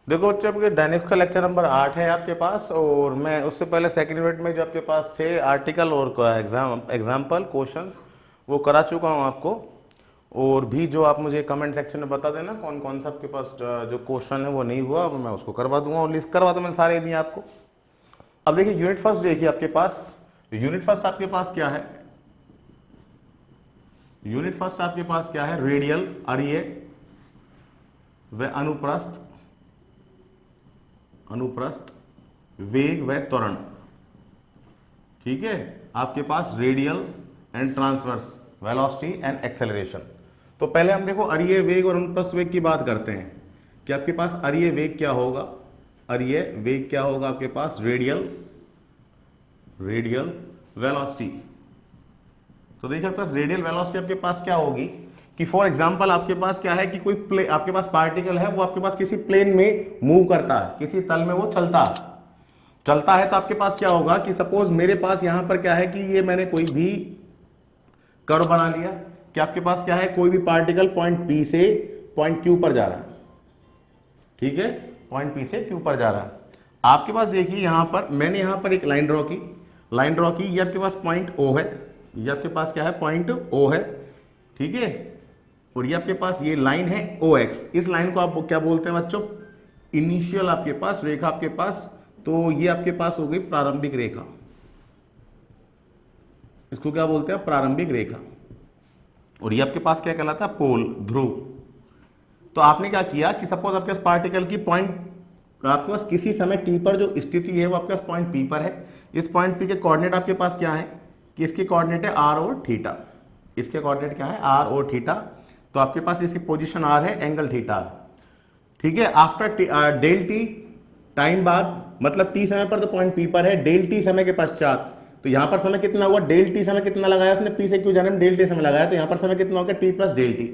देखो बच्चों, आपके डायनेमिक्स का लेक्चर नंबर 8 है आपके पास, और मैं उससे पहले सेकंड यूनिट में जो आपके पास थे आर्टिकल और एग्जाम्पल क्वेश्चंस वो करा चुका हूँ आपको। और भी जो आप मुझे कमेंट सेक्शन में बता देना कौन कौन सा आपके पास जो क्वेश्चन है वो नहीं हुआ, अब मैं उसको करवा दूंगा, और लिस्ट करवा दूँ मैंने सारे दिए आपको। अब देखिए यूनिट फर्स्ट देखिए आपके पास, यूनिट फर्स्ट आपके पास क्या है, यूनिट फर्स्ट आपके पास क्या है, रेडियल अरिय व अनुप्रस्थ, अनुप्रस्थ वेग व त्वरण। ठीक है, आपके पास radial and transverse velocity and acceleration. तो पहले हम देखो अरिय वेग और अनुप्रस्थ वेग की बात करते हैं कि आपके पास अरिय वेग क्या होगा, अरिय वेग क्या होगा आपके पास, रेडियल वेलोसिटी। तो देखिए आपके पास रेडियल वेलोसिटी आपके पास क्या होगी कि फॉर एग्जांपल आपके पास क्या है कि कोई आपके पास पार्टिकल है, वो आपके पास किसी प्लेन में मूव करता है, किसी तल में वो चलता है, तो आपके पास क्या होगा कि सपोज मेरे पास यहां पर क्या है कि ये मैंने कोई भी कर्व बना लिया कि आपके पास क्या है, कोई भी पार्टिकल पॉइंट पी से पॉइंट क्यू पर जा रहा है। ठीक है, पॉइंट पी से क्यू पर जा रहा है। आपके पास देखिए यहां पर मैंने यहां पर एक लाइन ड्रॉ की, ये आपके पास पॉइंट ओ है, ये आपके पास क्या है, पॉइंट ओ है। ठीक है, और ये आपके पास ये लाइन है ओ एक्स। इस लाइन को आप क्या बोलते हैं बच्चों, इनिशियल आपके पास रेखा आपके पास, तो ये आपके पास हो गई प्रारंभिक रेखा, इसको क्या बोलते हैं, प्रारंभिक रेखा। और ये आपके पास क्या कहलाता है, पोल, ध्रुव। तो आपने क्या किया कि सपोज आपके पास पार्टिकल की पॉइंट आपके पास किसी समय टी पर जो स्थिति है वो आपके पास पॉइंट पी पर है। इस पॉइंट पी के कोऑर्डिनेट आपके पास क्या है कि इसके कोऑर्डिनेट है आर और थीटा, इसके कोऑर्डिनेट क्या है, आर और थीटा। तो आपके पास इसकी पोजीशन आर है, एंगल थीटा। ठीक है, आफ्टर डेल टी टाइम बाद, मतलब टी समय पर तो पॉइंट पी पर है, डेल टी समय के पश्चात, तो यहां पर समय कितना हुआ, डेल टी समय कितना लगाया उसने, पी से क्यू जाने में डेल टी समय लगाया, तो यहां पर समय कितना हो गया, टी प्लस डेल टी,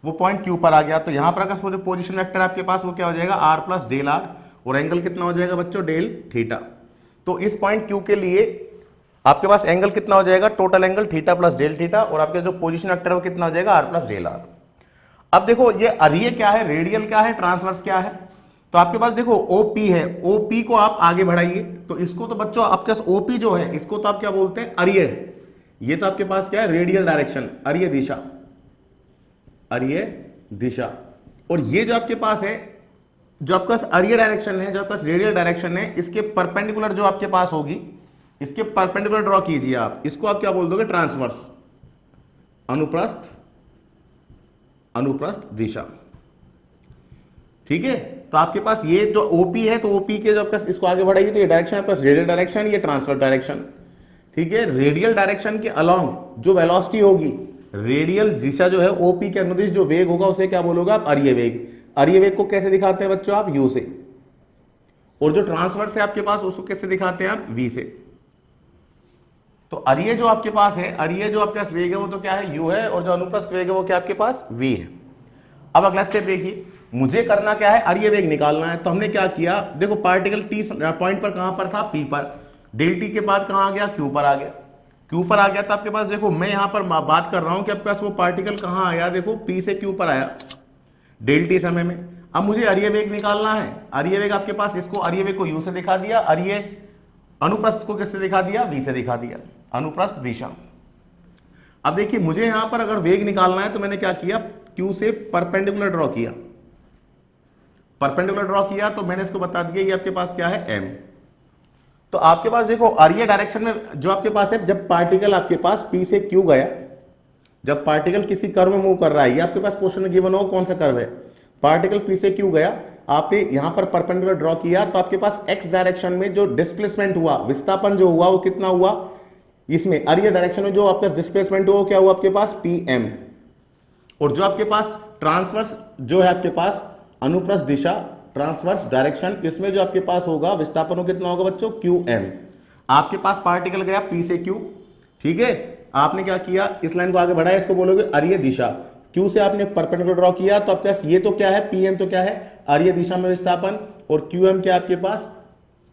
वो पॉइंट क्यू पर आ गया। तो यहां पर अगर पोजीशन वेक्टर आपके पास वो क्या हो जाएगा, आर प्लस डेल आर, और एंगल कितना हो जाएगा बच्चों, डेल थीटा। तो इस पॉइंट क्यू के लिए आपके पास एंगल कितना हो जाएगा, total angle theta plus del theta, और आपके जो पोजीशन वेक्टर है वो कितना हो जाएगा, आर प्लस डेल आर। अब देखो ये अरिय क्या है, रेडियल क्या है, ट्रांसवर्स क्या है। तो आपके पास देखो ओपी है, ओपी को आप आगे बढ़ाइए, तो इसको तो बच्चों आपके पास ओपी जो है इसको तो आप क्या बोलते हैं, अरिय। ये तो आपके पास क्या है, रेडियल डायरेक्शन, अरिय दिशा, अरिय दिशा। और ये जो आपके पास है, जो आपका अरिय डायरेक्शन है, जो आपका रेडियल डायरेक्शन है, इसके परपेंडिकुलर जो आपके पास होगी, इसके परपेंडिकुलर ड्रॉ कीजिए आप, इसको आप क्या बोल दोगे, ट्रांसवर्स, अनुप्रस्थ दिशा। ठीक है, तो आपके पास ये जो ओपी है, तो ओपी के जो आपका इसको आगे बढ़ाइए, तो ये डायरेक्शन आपका रेडियल डायरेक्शन, ये ट्रांसवर्स डायरेक्शन। ठीक है, रेडियल डायरेक्शन के अलोंग जो वेलोसिटी होगी, रेडियल दिशा जो है ओपी के अनुदिश जो वेग होगा उसे क्या बोलोगे आप, अरिय वेग। अरिय वेग को कैसे दिखाते हैं बच्चों आप, यू से। और जो ट्रांसवर्स है आपके पास उसको कैसे दिखाते हैं आप, वी से। तो अरिय जो आपके पास है, अरिय जो आपके पास वेग है वो तो क्या है, यू है, और जो अनुप्रस्थ वेग है वो क्या आपके पास, वी है। अब अगला स्टेप देखिए, मुझे करना क्या है, अरिय वेग निकालना है। तो हमने क्या किया, देखो पार्टिकल टी पॉइंट पर कहां पर था, पी पर, डेल टी के बाद कहां आ गया, क्यू पर आ गया, क्यू पर आ गया। तो आपके पास देखो मैं यहां पर बात कर रहा हूं कि आपके पास वो पार्टिकल कहां आया, देखो पी से क्यू पर आया डेल टी समय में। अब मुझे अरिय वेग निकालना है, अरिय वेग आपके पास, इसको अरिय वेग को यू से दिखा दिया, अरिय अनुप्रस्थ को किससे दिखा दिया, वी से दिखा दिया, अनुप्रस्थ दिशा। अब देखिए मुझे यहां पर अगर वेग निकालना है तो मैंने क्या किया, क्यू से परपेंडिकुलर ड्रॉ किया, परपेंडिकुलर ड्रॉ किया, तो मैंने इसको बता दिया ये आपके पास क्या है, एम। तो आपके पास देखो अरिय डायरेक्शन में जो आपके पास है, जब पार्टिकल आपके पास पी से क्यू गया, जब पार्टिकल किसी कर्व में मूव कर रहा है, ये आपके पास क्वेश्चन में गिवन हो कौन सा कर्व है, पार्टिकल पी से क्यू गया, आपने यहां पर परपेंडिकुलर ड्रॉ किया, तो आपके पास एक्स डायरेक्शन में जो डिस्प्लेसमेंट हुआ, विस्थापन जो हुआ वो कितना हुआ, इसमें अरिय डायरेक्शन में जो आपका डिस्प्लेसमेंट हुआ क्या हुआ आपके पास, पी एम। और जो आपके पास ट्रांसवर्स जो है आपके पास अनुप्रस्थ दिशा, ट्रांसवर्स डायरेक्शन, इसमें जो आपके पास होगा विस्थापन हो कितना होगा बच्चों, क्यू एम। आपके पास पार्टिकल गया पी से क्यू, ठीक है, आपने क्या किया, इस लाइन को आगे बढ़ाया, इसको बोलोगे अरिय दिशा। क्यू से आपने परपेंडिकुलर ड्रॉ किया, तो आपके पास ये तो क्या है, पी एम तो क्या है, अरिय दिशा में विस्थापन, और क्यू एम क्या आपके पास,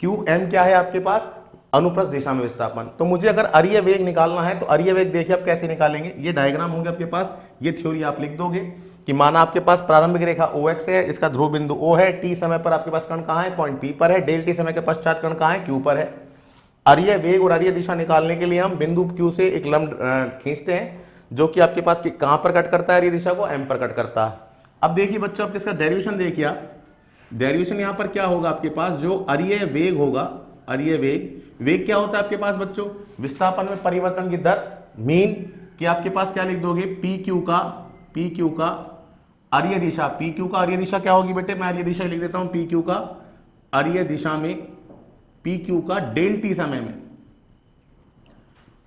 क्यू एम क्या है आपके पास, अनुप्रस्थ दिशा में विस्थापन। तो मुझे अगर अरिय वेग निकालना है तो अरिय वेग देखिए आप कैसे निकालेंगे, ये डायग्राम होंगे आपके पास, ये थ्योरी आप लिख दोगे कि माना आपके पास प्रारंभिक रेखा OX है, इसका ध्रुव बिंदु O है, t समय पर आपके पास कण कहाँ है, पॉइंट P पर है, डेल t समय के पश्चात कण कहाँ है, Q पर है। अरीय वेग और अरीय दिशा निकालने के लिए हम बिंदु Q से एक लंब खींचते हैं जो कि आपके पास कहाँ पर कट करता है, अरीय दिशा को M पर कट करता है। अब देखिए बच्चों, आप इसका डेरिवेशन देखिए, आप डेरिवेशन यहाँ पर क्या होगा आपके पास, जो अरीय वेग होगा, अरीय वेग क्या होता है आपके पास बच्चों, विस्थापन में परिवर्तन की दर, मीन, कि आपके पास क्या लिख दोगे, पी क्यू का अरीय दिशा, पी क्यू का अरीय दिशा क्या होगी बेटे, मैं अरीय दिशा लिख देता हूं, पी क्यू का अरीय दिशा में, पी क्यू का डेल टी समय में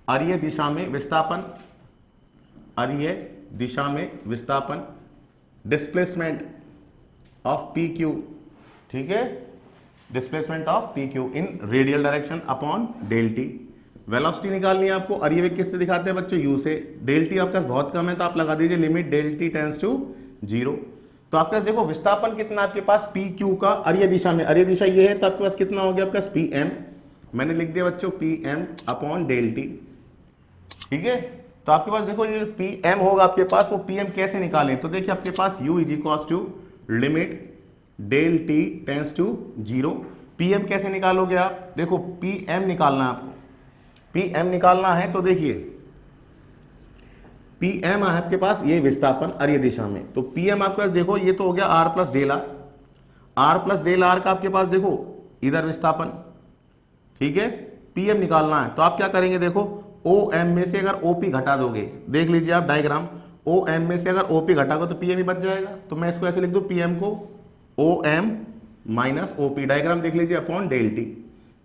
अरीय दिशा में विस्थापन, अरीय दिशा में विस्थापन, डिस्प्लेसमेंट ऑफ पी क्यू, ठीक है, displacement of P Q in radial direction upon del T. Velocity निकालनी है आपको, अरीय वेग किससे दिखाते हैं बच्चों, यू से। डेल टी आपके पास बहुत कम है तो आप लगा दीजिए limit del T tends to 0। तो आपके पास देखो विस्थापन कितना आपके पास पी क्यू का अरीय दिशा में, अरीय दिशा ये है तो आपके पास कितना हो गया आपके पास पी एम, मैंने लिख दिया बच्चों P M upon del T, ठीक है। तो आपके पास देखो ये पी एम होगा आपके पास, वो पी एम कैसे निकालें, तो देखिए आपके पास u is equals to limit del T tends to 0। P M कैसे निकालोगे आप, देखो पी एम निकालना है आपको, पी एम निकालना है तो देखिए पी एम है आपके पास ये विस्थापन अरीय दिशा में, तो पी एम आपके पास देखो ये तो हो गया R plus del R, R plus del R का आपके पास देखो इधर विस्थापन, ठीक है। पी एम निकालना है तो आप क्या करेंगे, देखो ओ एम में से अगर ओपी घटा दोगे, देख लीजिए आप डायग्राम, ओ एम में से अगर ओपी घटाओगे तो पी एम ही बच जाएगा, तो मैं इसको ऐसे लिख दूं, पी एम को O M minus OP, diagram देख लीजिए अपॉन डेल टी।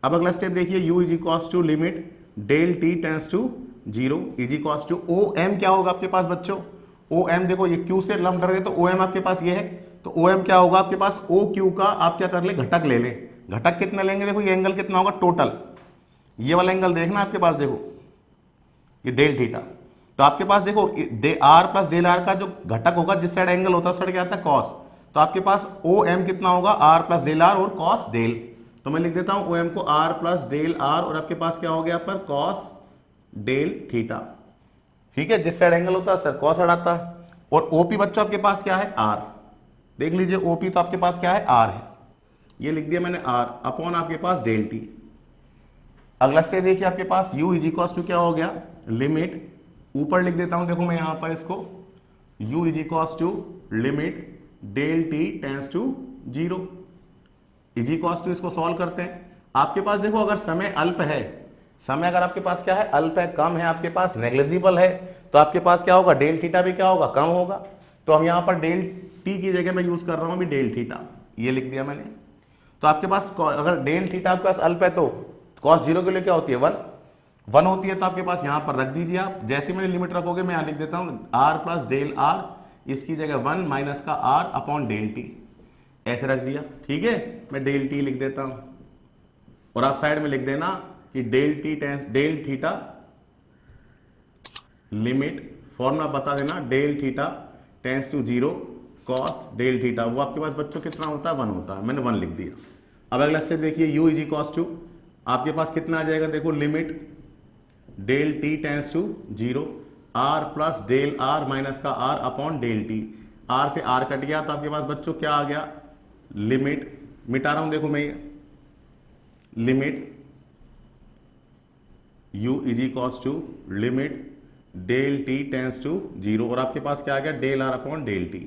अब अगला स्टेप देखिए, U is equals to limit del T tends to 0 is equals to O M क्या होगा आपके पास बच्चों, ओ एम देखो ये क्यू से लंब कर रहे तो ओ एम आपके पास ये है, तो ओ एम क्या होगा आपके पास, ओ क्यू का आप क्या कर ले, घटक ले ले, घटक कितना लेंगे, देखो ये एंगल कितना होगा टोटल, ये वाला एंगल देखना आपके पास, देखो ये डेल थीटा, तो आपके पास देखो आर प्लस डेल आर का जो घटक होगा जिस साइड एंगल होता है उस साइड क्या आता है कॉस, तो आपके पास ओ एम कितना होगा, आर प्लस डेल आर और कॉस डेल, तो मैं लिख देता हूं ओ एम को आर प्लस डेल आर और आपके पास क्या हो गया पर कॉस डेल थीटा, ठीक है, जिस साइड एंगल होता है सर कॉस हटाता है। और ओपी बच्चों आपके पास क्या है, आर, देख लीजिए ओपी तो आपके पास क्या है, आर है, ये लिख दिया मैंने आर अपॉन आपके पास डेल टी। अगला स्टेप देखिए आपके पास u इज इक्वल टू क्या हो गया, लिमिट, ऊपर लिख देता हूं देखो मैं यहां पर इसको, u is equal to limit del T tends to 0 is equal to, इसको सॉल्व करते हैं। आपके पास देखो अगर समय अल्प है, समय अगर आपके पास क्या है अल्प है, कम है, आपके पास नेग्लिजिबल है, तो आपके पास क्या होगा, डेल थीटा भी क्या होगा, कम होगा, तो हम यहां पर डेल टी की जगह मैं यूज कर रहा हूं अभी डेल थीटा, ये लिख दिया मैंने। तो आपके पास अगर डेल थीटा आपके पास अल्प है तो कॉस 0 के लिए क्या होती है 1 होती है, तो आपके पास यहां पर रख दीजिए आप, जैसे मैंने लिमिट रखोगे मैं यहां लिख देता हूं आर प्लस डेल आर, इसकी जगह 1 माइनस का आर अपॉन डेल टी, ऐसे रख दिया, ठीक है, मैं डेल टी लिख देता हूं और आप साइड में लिख देना कि del T tends del theta limit, formula बता देना, del theta tends to 0 cos del theta, वो आपके पास बच्चों कितना होता है 1 होता है, मैंने 1 लिख दिया। अब अगला स्टेप देखिए u इज इक्वल टू आपके पास कितना आ जाएगा, देखो limit del T tends to 0 r plus del are minus का r upon del T, are से आर कट गया तो आपके पास बच्चों क्या आ गया, लिमिट, मिटा रहा हूं देखो मैं, limit u is equals to limit del T tends to 0 और आपके पास क्या आ गया del R upon del T,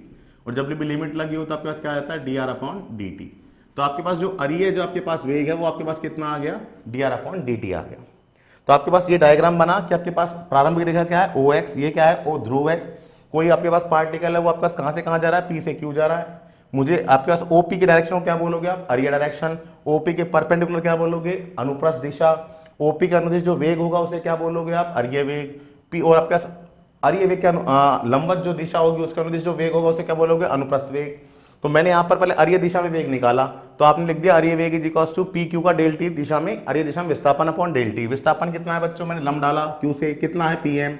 और जब भी लिमिट लगी हो तो आपके पास क्या आता है D R upon D T, तो आपके पास जो अरीय जो आपके पास वेग है वो आपके पास कितना आ गया, D R upon D t आ गया। तो आपके पास ये डायग्राम बना कि आपके पास प्रारंभिक रेखा क्या है OX, ये क्या है O ध्रुव है, कोई आपके पास पार्टिकल है वो आपके पास कहां से कहां जा रहा है, P से Q जा रहा है, मुझे आपके पास OP के डायरेक्शन को क्या बोलोगे आप, अरीय डायरेक्शन, OP के परपेंडिकुलर क्या बोलोगे, अनुप्रस्थ दिशा, OP के अनुदिश जो वेग होगा उसे क्या बोलोगे आप, अरीय वेग, P और आपके पास अरीय वेग के लंबवत जो दिशा होगी उसके अनुदिश जो वेग होगा उसे क्या बोलोगे, अनुप्रस्थ वेग। तो मैंने यहां पर पहले अरीय दिशा में वेग निकाला तो आपने लिख दिया अरीय वेग is equals to P Q का डेल टी दिशा में, अरीय दिशा में विस्थापन अपॉन डेल टी, विस्थापन कितना है बच्चों, मैंने लंब डाला क्यू से, कितना है पी एम,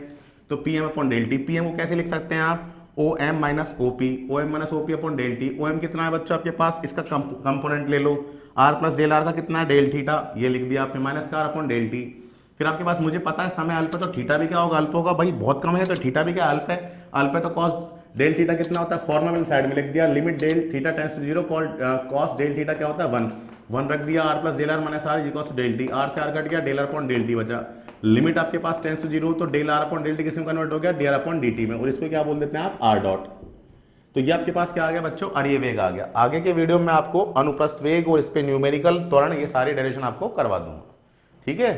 तो P M upon del T, P M को कैसे लिख सकते हैं आप, O M minus OP, O M minus OP upon del T, O M कितना है बच्चों आपके पास, इसका कंपोनेंट ले लो, आर प्लस डेल आर का कितना है डेल थीटा, ये लिख दिया आपने, माइनस का आर अपॉन डेल टी, फिर आपके पास मुझे पता है समय अल्प है तो थीटा भी क्या होगा, अल्प होगा, भाई बहुत कम है तो थीटा भी क्या अल्प है तो कॉस डेल थीटा कितना होता है, फॉर्मूला मैंने साइड में लिख दिया, limit del theta tends to zero, cos del theta क्या होता है 1 रख दिया, R plus del are minus R equals to del T, are से आर कट गया, del R upon del T बचा, लिमिट आपके पास टेंड्स टू जीरो तो del R upon del T किसमें कन्वर्ट हो गया, D R upon D T में, और इसको क्या बोल देते हैं आप आर डॉट। तो ये आपके पास क्या आ गया बच्चों, अरे वेग आ गया। आगे के वीडियो में आपको अनुप्रस्थ वेग और इस पे न्यूमेरिकल त्वरण ये सारी डेरिवेशन आपको करवा दूंगा, ठीक है।